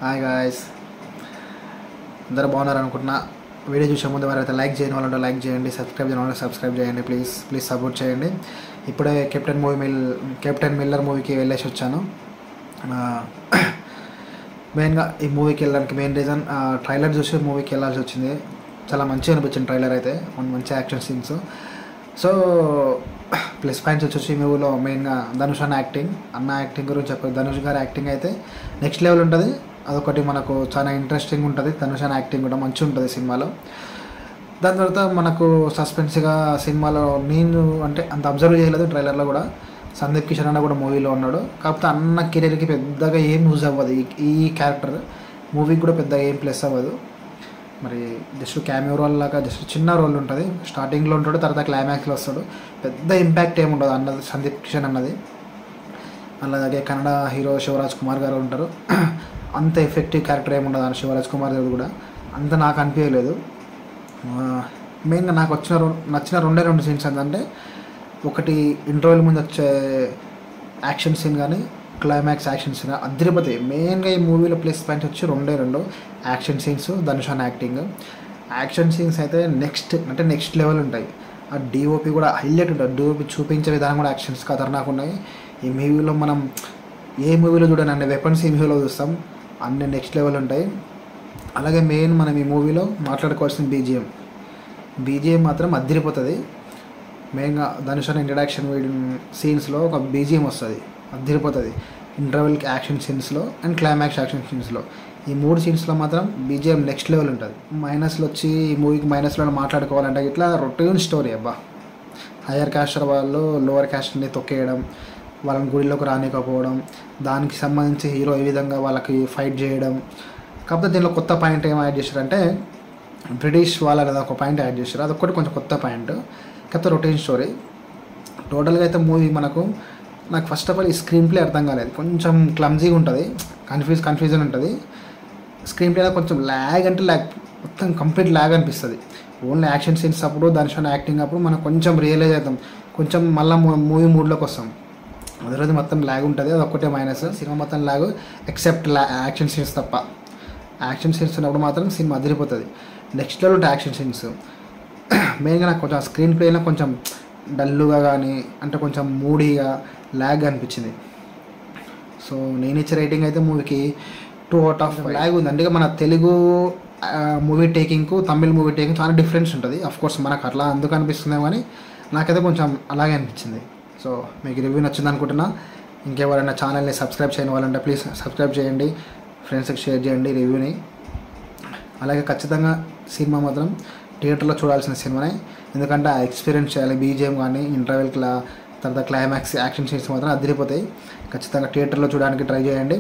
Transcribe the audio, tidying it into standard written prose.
Hi guys, అందరూ బాగున్నారు అనుకుంటున్నా. వీడియో చూసే ముందు ఎవరైతే లైక్ చేయని వాళ్ళంటే లైక్ చేయండి, సబ్స్క్రైబ్ చేయని వాళ్ళంటే సబ్స్క్రైబ్ చేయండి. ప్లీజ్ సపోర్ట్ చేయండి. ఇప్పుడే కెప్టెన్ మిల్లర్ మూవీకి వెళ్ళేసి వచ్చాను. మెయిన్గా ఈ మూవీకి వెళ్ళడానికి మెయిన్ రీజన్ ట్రైలర్ చూసి మూవీకి వెళ్ళాల్సి వచ్చింది. చాలా మంచిగా అనిపించింది ట్రైలర్ అయితే, మంచి action scenes. So plus points వచ్చేసి ఈ మూవీలో మెయిన్గా ధనుష్ అన్న యాక్టింగ్ గురించి చెప్పారు. ధనుష్ గారి యాక్టింగ్ అయితే నెక్స్ట్ లెవెల్ ఉంటుంది. అదొకటి మనకు చాలా ఇంట్రెస్టింగ్ ఉంటుంది. ధనుష్ అన్న యాక్టింగ్ కూడా మంచిగా ఉంటుంది సినిమాలో. దాని తర్వాత మనకు సస్పెన్స్గా సినిమాలో నేను అంటే అంత అబ్జర్వ్ చేయలేదు. ట్రైలర్లో కూడా సందీప్ కిషన్ అన్న కూడా మూవీలో ఉన్నాడు. కాకపోతే అన్న కెరీర్కి పెద్దగా ఏం యూజ్ అవ్వదు. ఈ క్యారెక్టర్ మూవీకి కూడా పెద్దగా ఏం ప్లస్ అవ్వదు. మరి జస్ట్ క్యామియో రోల్ లాగా జస్ట్ చిన్న రోల్ ఉంటుంది. స్టార్టింగ్లో ఉంటాడు, తర్వాత క్లైమాక్స్లో వస్తాడు. పెద్ద ఇంపాక్ట్ ఏముండదు అన్నది సందీప్ కిషన్ అన్నది. అలాగే కన్నడ హీరో శివరాజ్ కుమార్ గారు ఉంటారు. అంత ఎఫెక్టివ్ క్యారెక్టర్ ఏముండదు అన్న శివరాజ్ కుమార్ గారు కూడా అంత నాకు అనిపించలేదు. మెయిన్గా నాకు నచ్చిన రెండు సీన్స్ ఏంటంటే, ఒకటి ఇంటర్వ్యూల ముందు వచ్చే యాక్షన్ సీన్ కానీ క్లైమాక్స్ యాక్షన్ సీన్ అదిరిపోతాయి. మెయిన్గా ఈ మూవీలో ప్లస్ పాయింట్స్ వచ్చి రెండు యాక్షన్ సీన్స్, ధనుష్ అన్న యాక్షన్ సీన్స్ అయితే నెక్స్ట్ లెవెల్ ఉంటాయి. ఆ డిఓపి కూడా హైలైట్ ఉంటుంది. డిఓపి చూపించే విధానం కూడా యాక్షన్స్ ఖతర్నాక్ ఉన్నాయి. ఈ మూవీలో మనం ఏ మూవీలో చూడండి అన్ని వెపన్స్ ఈ మూవీలో చూస్తాం, అన్ని నెక్స్ట్ లెవెల్ ఉంటాయి. అలాగే మెయిన్ మనం ఈ మూవీలో మాట్లాడుకోవాల్సిన బీజిఎం మాత్రం అదిరిపోతుంది. మెయిన్గా ధనుష్ అన్న ఇంట్రడక్షన్ సీన్స్లో ఒక బీజిఎం వస్తుంది, అదిరిపోతుంది. ఇంటర్వెల్ యాక్షన్ సీన్స్లో అండ్ క్లైమాక్స్ యాక్షన్ సీన్స్లో ఈ 3 సీన్స్లో మాత్రం బీజిఎం నెక్స్ట్ లెవెల్ ఉంటుంది. మైనస్లో వచ్చి ఈ మూవీకి మైనస్లో మాట్లాడుకోవాలంటే ఇట్లా రొటీన్ స్టోరీ. అబ్బా, హయ్యర్ క్యాస్టర్ వాళ్ళు లోవర్ క్యాస్ట్ని తొక్కేయడం, వాళ్ళని గుడిలోకి రానికపోవడం, దానికి సంబంధించి హీరో ఏ విధంగా వాళ్ళకి ఫైట్ చేయడం. కాకపోతే దీనిలో కొత్త పాయింట్ ఏం యాడ్ చేశారంటే, బ్రిటిష్ వాళ్ళని ఒక పాయింట్ యాడ్ చేశారు. అదొక్కటి కొంచెం కొత్త పాయింట్. కాకపోతే రొటీన్ స్టోరీ. టోటల్గా అయితే మూవీ నాకు ఫస్ట్ ఆఫ్ ఆల్ ఈ స్క్రీన్ ప్లే అర్థం కాలేదు. కొంచెం క్లమ్జీగా ఉంటుంది, కన్ఫ్యూజన్ ఉంటుంది. స్క్రీన్ ప్లేలో కొంచెం ల్యాగ్ మొత్తం కంప్లీట్ ల్యాగ్ అనిపిస్తుంది. ఓన్లీ యాక్షన్ సీన్స్ అప్పుడు, ధనుష్ అన్న యాక్టింగ్ అప్పుడు మనం కొంచెం రియలైజ్ అవుతాం, కొంచెం మళ్ళీ మూవీ మూడ్లోకి వస్తాం. అదే రోజు మొత్తం ల్యాగ్ ఉంటుంది. అది ఒక్కటే మైనస్. సినిమా మొత్తం ల్యాగ్ ఎక్సెప్ట్ యాక్షన్ సీన్స్ తప్ప. యాక్షన్ సీన్స్ ఉన్నప్పుడు మాత్రం సినిమా అదిరిపోతుంది. నెక్స్ట్ లెవెల్ ఉంటాయి యాక్షన్ సీన్స్. మెయిన్గా నాకు కొంచెం స్క్రీన్ ప్లేలో కొంచెం డల్లుగా కానీ అంటే కొంచెం మూడీగా ల్యాగ్ అనిపించింది. సో నేను ఇచ్చే రేటింగ్ అయితే మూవీకి 2/5 ల్యాగ్ ఉంది. అంటే మన తెలుగు మూవీ టేకింగ్కు తమిళ్ మూవీ టేకింగ్ చాలా డిఫరెన్స్ ఉంటుంది. అఫ్కోర్స్ మనకు అట్లా అందుకు అనిపిస్తుందేమో, కానీ నాకైతే కొంచెం అలాగే అనిపించింది. సో మీకు రివ్యూ నచ్చింది అనుకుంటున్నా. ఇంకెవరైనా ఛానల్ని సబ్స్క్రైబ్ చేయని వాళ్ళంటే ప్లీజ్ సబ్స్క్రైబ్ చేయండి, ఫ్రెండ్స్కి షేర్ చేయండి రివ్యూని. అలాగే ఖచ్చితంగా సినిమా మాత్రం థియేటర్లో చూడాల్సిన సినిమానే, ఎందుకంటే ఆ ఎక్స్పీరియన్స్ చేయాలి. బీజిఎం కానీ ఇంటర్వెల్ తర్వాత క్లైమాక్స్ యాక్షన్ సీన్స్ మాత్రం అదిరిపోతాయి. ఖచ్చితంగా థియేటర్లో చూడడానికి ట్రై చేయండి.